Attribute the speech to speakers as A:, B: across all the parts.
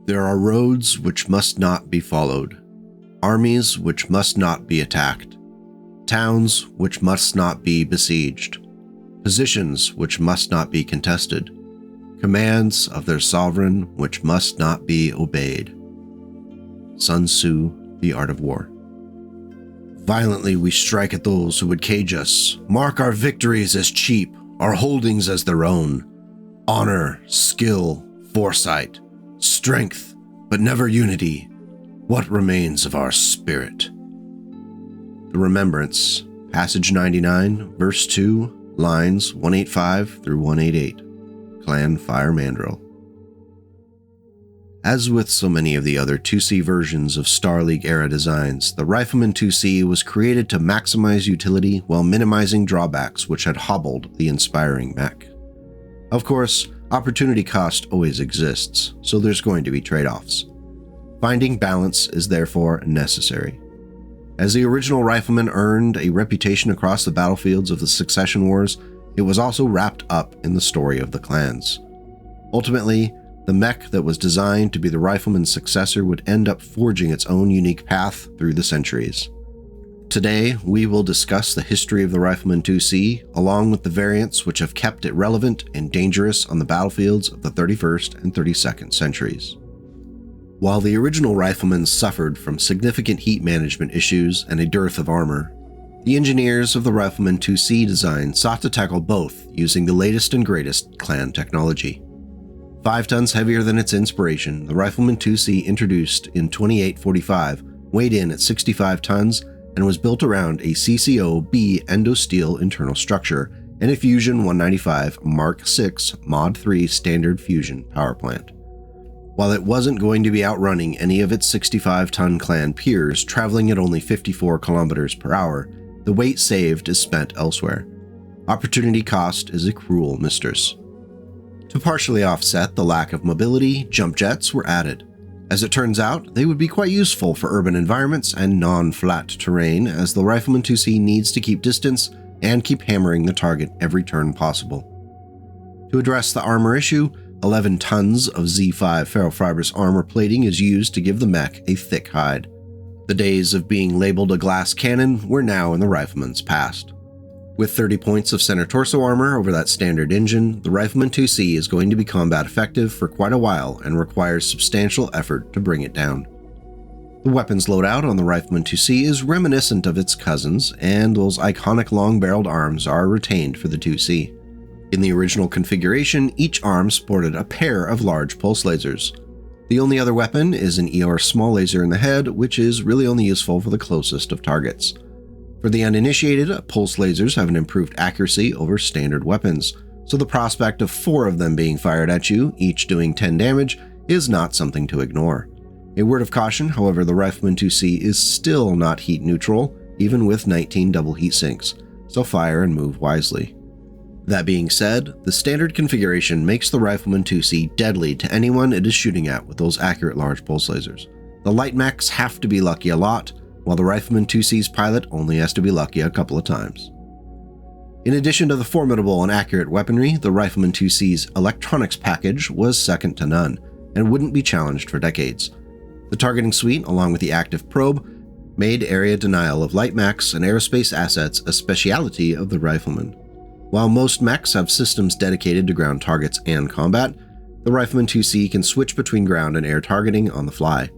A: There are roads which must not be followed, armies which must not be attacked, towns which must not be besieged, positions which must not be contested, commands of their sovereign which must not be obeyed. Sun Tzu, The Art of War. Violently we strike at those who would cage us, mark our victories as cheap, our holdings as their own. Honor, skill, foresight, strength, but never unity. What remains of our spirit? The Remembrance, Passage 99, Verse 2, lines 185 through 188. Clan Fire Mandrill. As with so many of the other 2C versions of Star League-era designs, the Rifleman IIC was created to maximize utility while minimizing drawbacks which had hobbled the inspiring mech. Of course, opportunity cost always exists, so there's going to be trade-offs. Finding balance is therefore necessary. As the original Rifleman earned a reputation across the battlefields of the Succession Wars, it was also wrapped up in the story of the clans. Ultimately, the mech that was designed to be the Rifleman's successor would end up forging its own unique path through the centuries. Today, we will discuss the history of the Rifleman IIC, along with the variants which have kept it relevant and dangerous on the battlefields of the 31st and 32nd centuries. While the original Rifleman suffered from significant heat management issues and a dearth of armor, the engineers of the Rifleman IIC design sought to tackle both using the latest and greatest clan technology. 5 tons heavier than its inspiration, the Rifleman IIC, introduced in 2845, weighed in at 65 tons and was built around a CCO-B endosteel internal structure and a Fusion 195 Mark VI Mod 3 standard fusion power plant. While it wasn't going to be outrunning any of its 65-ton clan peers, traveling at only 54 kilometers per hour, the weight saved is spent elsewhere. Opportunity cost is a cruel mistress. To partially offset the lack of mobility, jump jets were added. As it turns out, they would be quite useful for urban environments and non-flat terrain, as the Rifleman IIC needs to keep distance and keep hammering the target every turn possible. To address the armor issue, 11 tons of Z5 ferrofibrous armor plating is used to give the mech a thick hide. The days of being labeled a glass cannon were now in the Rifleman's past. With 30 points of center torso armor over that standard engine, the Rifleman IIC is going to be combat effective for quite a while and requires substantial effort to bring it down. The weapons loadout on the Rifleman IIC is reminiscent of its cousins, and those iconic long-barreled arms are retained for the 2C. In the original configuration, each arm sported a pair of large pulse lasers. The only other weapon is an ER small laser in the head, which is really only useful for the closest of targets. For the uninitiated, pulse lasers have an improved accuracy over standard weapons, so the prospect of 4 of them being fired at you, each doing 10 damage, is not something to ignore. A word of caution, however, the Rifleman IIC is still not heat neutral, even with 19 double heat sinks, so fire and move wisely. That being said, the standard configuration makes the Rifleman IIC deadly to anyone it is shooting at with those accurate large pulse lasers. The light mechs have to be lucky a lot, while the Rifleman IIC's pilot only has to be lucky a couple of times. In addition to the formidable and accurate weaponry, the Rifleman IIC's electronics package was second to none, and wouldn't be challenged for decades. The targeting suite, along with the active probe, made area denial of light mechs and aerospace assets a specialty of the Rifleman. While most mechs have systems dedicated to ground targets and combat, the Rifleman IIC can switch between ground and air targeting on the fly.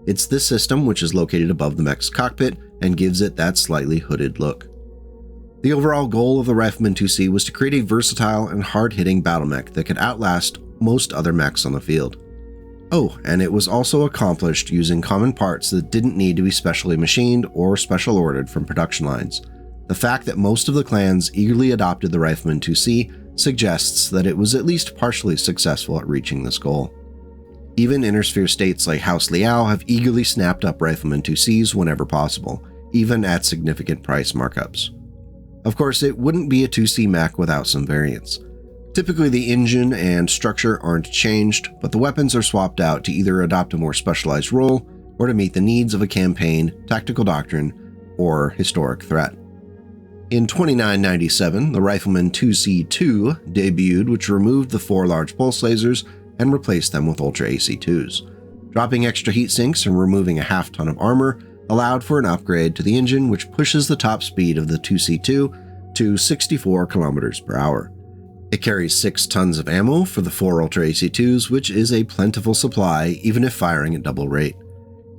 A: It's this system which is located above the mech's cockpit and gives it that slightly hooded look. The overall goal of the Rifleman IIC was to create a versatile and hard-hitting battle mech that could outlast most other mechs on the field. Oh, and it was also accomplished using common parts that didn't need to be specially machined or special ordered from production lines. The fact that most of the clans eagerly adopted the Rifleman IIC suggests that it was at least partially successful at reaching this goal. Even intersphere states like House Liao have eagerly snapped up Rifleman IICs whenever possible, even at significant price markups. Of course, it wouldn't be a 2C mech without some variants. Typically the engine and structure aren't changed, but the weapons are swapped out to either adopt a more specialized role or to meet the needs of a campaign, tactical doctrine, or historic threat. In 2997, the Rifleman IIC-2 debuted, which removed the 4 large pulse lasers and replaced them with Ultra AC-2s. Dropping extra heat sinks and removing a half ton of armor allowed for an upgrade to the engine, which pushes the top speed of the 2C2 to 64 kilometers per hour. It carries 6 tons of ammo for the 4 Ultra AC2s, which is a plentiful supply even if firing at double rate.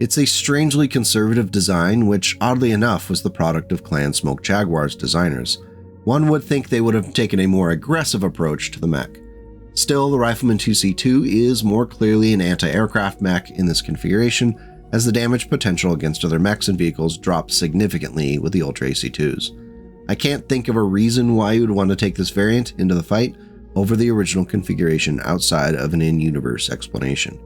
A: It's a strangely conservative design, which oddly enough was the product of Clan Smoke Jaguar's designers. One would think they would have taken a more aggressive approach to the mech. Still, the Rifleman IIC is more clearly an anti-aircraft mech in this configuration, as the damage potential against other mechs and vehicles drops significantly with the Ultra AC2s. I can't think of a reason why you would want to take this variant into the fight over the original configuration outside of an in-universe explanation.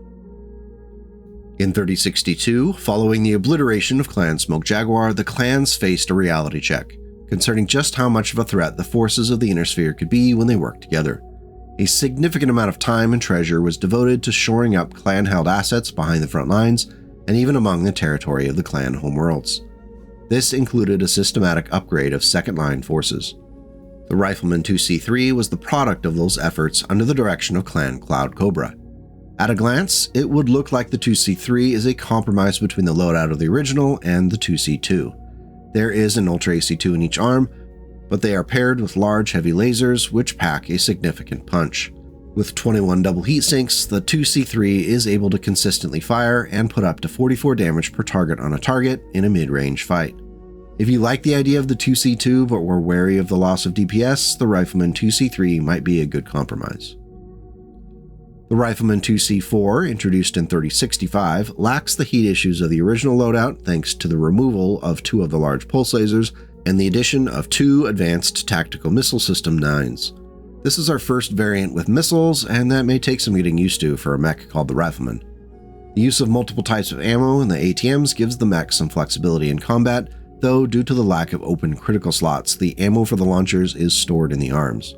A: In 3062, following the obliteration of Clan Smoke Jaguar, the clans faced a reality check concerning just how much of a threat the forces of the Inner Sphere could be when they worked together. A significant amount of time and treasure was devoted to shoring up clan-held assets behind the front lines and even among the territory of the clan homeworlds. This included a systematic upgrade of second-line forces. The Rifleman IIC was the product of those efforts under the direction of Clan Cloud Cobra. At a glance, it would look like the 2C3 is a compromise between the loadout of the original and the 2C2. There is an Ultra AC2 in each arm, but they are paired with large heavy lasers which pack a significant punch. With 21 double heat sinks, the 2C3 is able to consistently fire and put up to 44 damage per target on a target in a mid-range fight. If you like the idea of the 2C2 but were wary of the loss of DPS, the Rifleman 2C3 might be a good compromise. The Rifleman 2C4, introduced in 3065, lacks the heat issues of the original loadout thanks to the removal of 2 of the large pulse lasers and the addition of 2 advanced tactical missile system 9s. This is our first variant with missiles, and that may take some getting used to for a mech called the Rifleman. The use of multiple types of ammo in the ATMs gives the mech some flexibility in combat, though due to the lack of open critical slots, the ammo for the launchers is stored in the arms.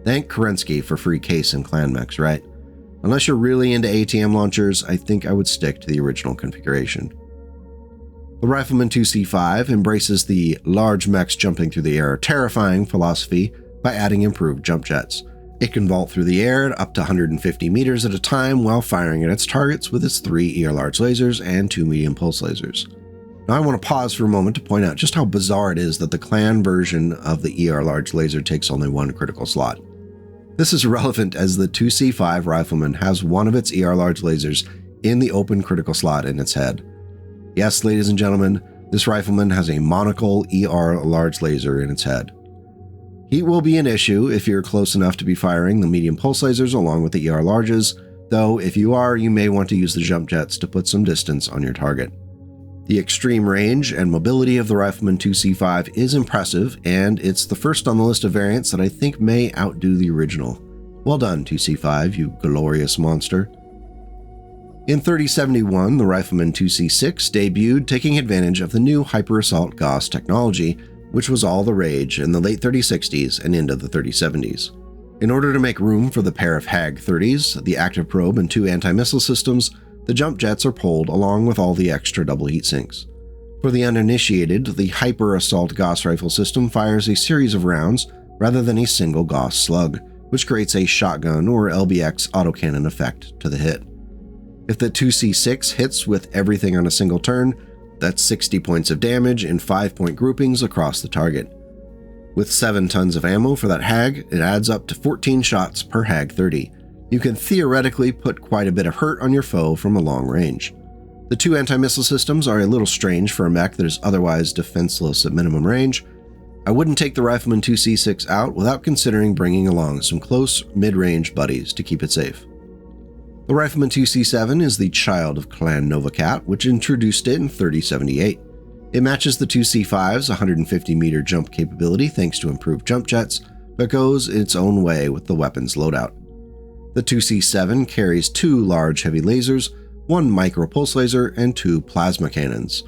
A: Thank Kerensky for free case in clan mechs, right? Unless you're really into ATM launchers, I think I would stick to the original configuration. The Rifleman 2C5 embraces the large mechs jumping through the air terrifying philosophy by adding improved jump jets. It can vault through the air at up to 150 meters at a time while firing at its targets with its 3 ER large lasers and 2 medium pulse lasers. Now I want to pause for a moment to point out just how bizarre it is that the clan version of the ER large laser takes only 1 critical slot. This is relevant as the 2C5 Rifleman has one of its ER large lasers in the open critical slot in its head. Yes, ladies and gentlemen, this Rifleman has a monocle ER large laser in its head. Heat will be an issue if you're close enough to be firing the medium pulse lasers along with the ER larges, though if you are, you may want to use the jump jets to put some distance on your target. The extreme range and mobility of the Rifleman 2C5 is impressive, and it's the first on the list of variants that I think may outdo the original. Well done, 2C5, you glorious monster. In 3071, the Rifleman 2C6 debuted taking advantage of the new Hyper Assault Gauss technology, which was all the rage in the late 3060s and into the 3070s. In order to make room for the pair of HAG-30s, the active probe and 2 anti-missile systems, the jump jets are pulled along with all the extra double heat sinks. For the uninitiated, the Hyper Assault Gauss rifle system fires a series of rounds rather than a single Gauss slug, which creates a shotgun or LBX autocannon effect to the hit. If the 2C6 hits with everything on a single turn, that's 60 points of damage in 5-point groupings across the target. With 7 tons of ammo for that HAG, it adds up to 14 shots per HAG-30. You can theoretically put quite a bit of hurt on your foe from a long range. The 2 anti-missile systems are a little strange for a mech that is otherwise defenseless at minimum range. I wouldn't take the Rifleman 2C6 out without considering bringing along some close, mid-range buddies to keep it safe. The Rifleman 2C7 is the child of Clan Novacat, which introduced it in 3078. It matches the 2C5's 150-meter jump capability thanks to improved jump jets, but goes its own way with the weapon's loadout. The 2C7 carries 2 large heavy lasers, 1 micro pulse laser, and 2 plasma cannons,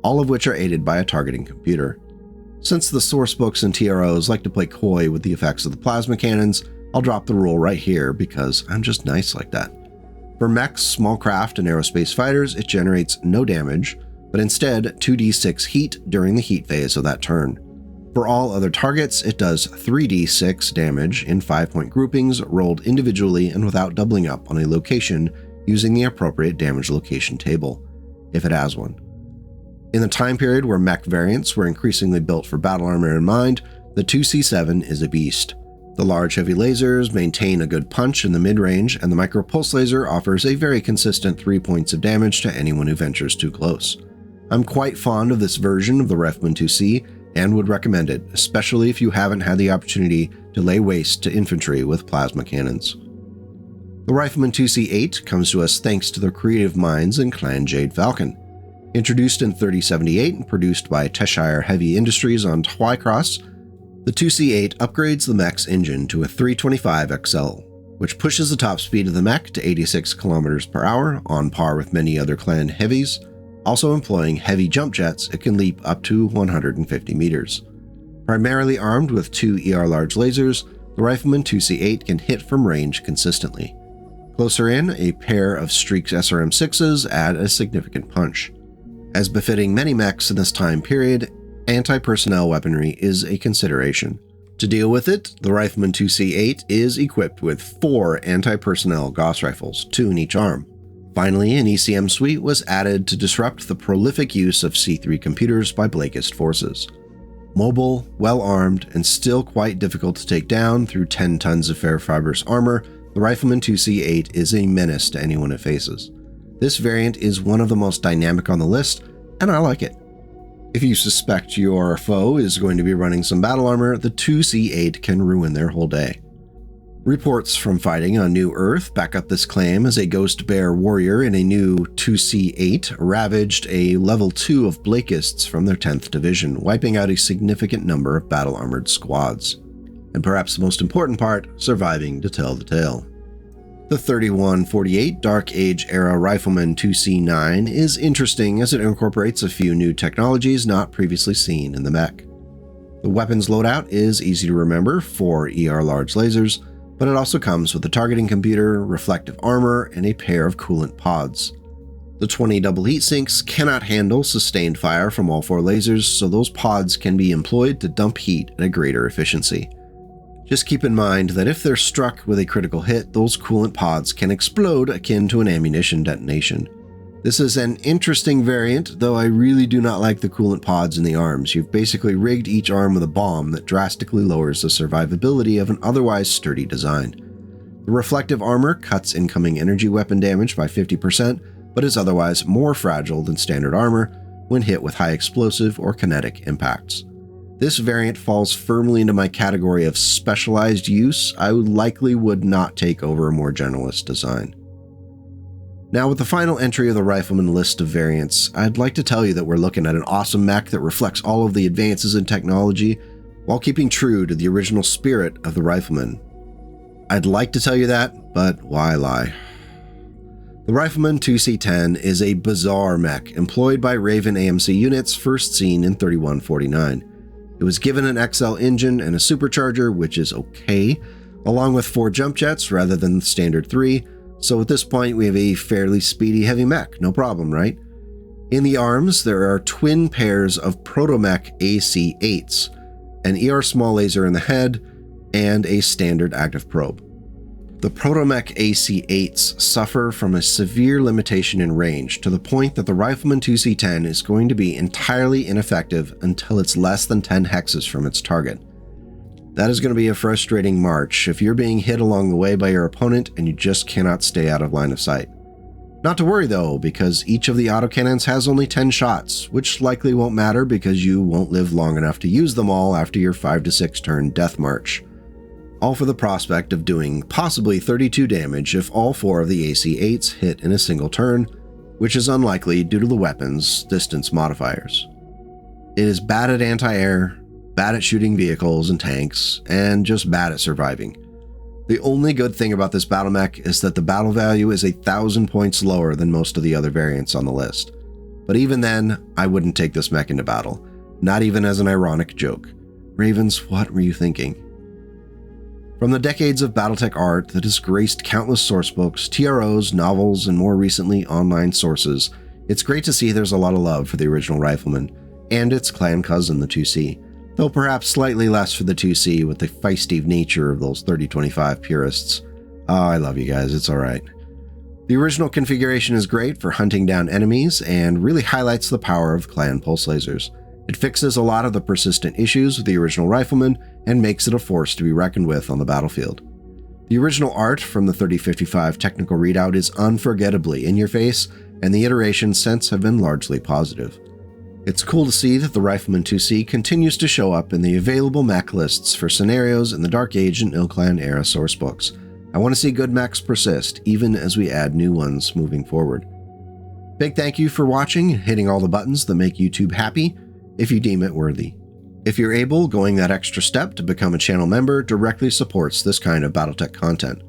A: all of which are aided by a targeting computer. Since the sourcebooks and TROs like to play coy with the effects of the plasma cannons, I'll drop the rule right here because I'm just nice like that. For mechs, small craft, and aerospace fighters, it generates no damage, but instead 2d6 heat during the heat phase of that turn. For all other targets, it does 3d6 damage in 5-point groupings rolled individually and without doubling up on a location using the appropriate damage location table, if it has one. In the time period where mech variants were increasingly built for battle armor in mind, the 2C7 is a beast. The large heavy lasers maintain a good punch in the mid-range, and the micro pulse laser offers a very consistent 3 points of damage to anyone who ventures too close. I'm quite fond of this version of the Rifleman IIC and would recommend it, especially if you haven't had the opportunity to lay waste to infantry with plasma cannons. The Rifleman IIC-8 comes to us thanks to the creative minds in Clan Jade Falcon. Introduced in 3078 and produced by Cheshire Heavy Industries on Twycross, the 2C8 upgrades the mech's engine to a 325 XL, which pushes the top speed of the mech to 86 km per hour, on par with many other clan heavies. Also employing heavy jump jets, it can leap up to 150 meters. Primarily armed with 2 ER large lasers, the Rifleman IIC-8 can hit from range consistently. Closer in, a pair of Streaks SRM-6s add a significant punch. As befitting many mechs in this time period, anti-personnel weaponry is a consideration. To deal with it, the Rifleman IIC-8 is equipped with 4 anti-personnel Gauss rifles, 2 in each arm. Finally, an ECM suite was added to disrupt the prolific use of C3 computers by Blakist forces. Mobile, well-armed, and still quite difficult to take down through 10 tons of ferrofibrous armor, the Rifleman IIC-8 is a menace to anyone it faces. This variant is one of the most dynamic on the list, and I like it. If you suspect your foe is going to be running some battle armor, the 2C8 can ruin their whole day. Reports from fighting on New Earth back up this claim as a Ghost Bear warrior in a new 2C8 ravaged a level 2 of Blakists from their 10th Division, wiping out a significant number of battle-armored squads. And perhaps the most important part, surviving to tell the tale. The 3148 Dark Age era Rifleman 2C9 is interesting as it incorporates a few new technologies not previously seen in the mech. The weapons loadout is easy to remember, 4 ER large lasers, but it also comes with a targeting computer, reflective armor, and a pair of coolant pods. The 20 double heat sinks cannot handle sustained fire from all 4 lasers, so those pods can be employed to dump heat at a greater efficiency. Just keep in mind that if they're struck with a critical hit, those coolant pods can explode akin to an ammunition detonation. This is an interesting variant, though I really do not like the coolant pods in the arms. You've basically rigged each arm with a bomb that drastically lowers the survivability of an otherwise sturdy design. The reflective armor cuts incoming energy weapon damage by 50%, but is otherwise more fragile than standard armor when hit with high explosive or kinetic impacts. This variant falls firmly into my category of specialized use. I likely would not take over a more generalist design. Now, with the final entry of the Rifleman list of variants, I'd like to tell you that we're looking at an awesome mech that reflects all of the advances in technology while keeping true to the original spirit of the Rifleman. I'd like to tell you that, but why lie? The Rifleman 2C10 is a bizarre mech employed by Raven AMC units first seen in 3149. It was given an XL engine and a supercharger, which is okay, along with 4 jump jets rather than the standard 3, so at this point we have a fairly speedy heavy mech, no problem, right? In the arms, there are twin pairs of Protomech AC-8s, an ER small laser in the head, and a standard active probe. The Protomech AC-8s suffer from a severe limitation in range to the point that the Rifleman 2C10 is going to be entirely ineffective until it's less than 10 hexes from its target. That is going to be a frustrating march if you're being hit along the way by your opponent and you just cannot stay out of line of sight. Not to worry though, because each of the autocannons has only 10 shots, which likely won't matter because you won't live long enough to use them all after your 5 to 6 turn death march. All for the prospect of doing possibly 32 damage if all 4 of the AC-8s hit in a single turn, which is unlikely due to the weapon's distance modifiers. It is bad at anti-air, bad at shooting vehicles and tanks, and just bad at surviving. The only good thing about this battle mech is that the battle value is 1,000 points lower than most of the other variants on the list. But even then, I wouldn't take this mech into battle, not even as an ironic joke. Ravens, what were you thinking? From the decades of BattleTech art that has graced countless sourcebooks, TROs, novels, and more recently online sources, it's great to see there's a lot of love for the original Rifleman, and its clan cousin, the 2C, though perhaps slightly less for the 2C with the feisty nature of those 3025 purists. Oh, I love you guys, it's alright. The original configuration is great for hunting down enemies and really highlights the power of clan pulse lasers. It fixes a lot of the persistent issues with the original Rifleman and makes it a force to be reckoned with on the battlefield. The original art from the 3055 technical readout is unforgettably in your face, and the iterations since have been largely positive. It's cool to see that the Rifleman IIC continues to show up in the available mech lists for scenarios in the Dark Age and Ilklan era sourcebooks. I want to see good mechs persist, even as we add new ones moving forward. Big thank you for watching and hitting all the buttons that make YouTube happy, if you deem it worthy. If you're able, going that extra step to become a channel member directly supports this kind of BattleTech content.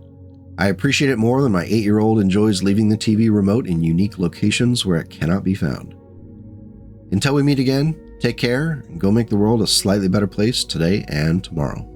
A: I appreciate it more than my 8-year-old enjoys leaving the TV remote in unique locations where it cannot be found. Until we meet again, take care and go make the world a slightly better place today and tomorrow.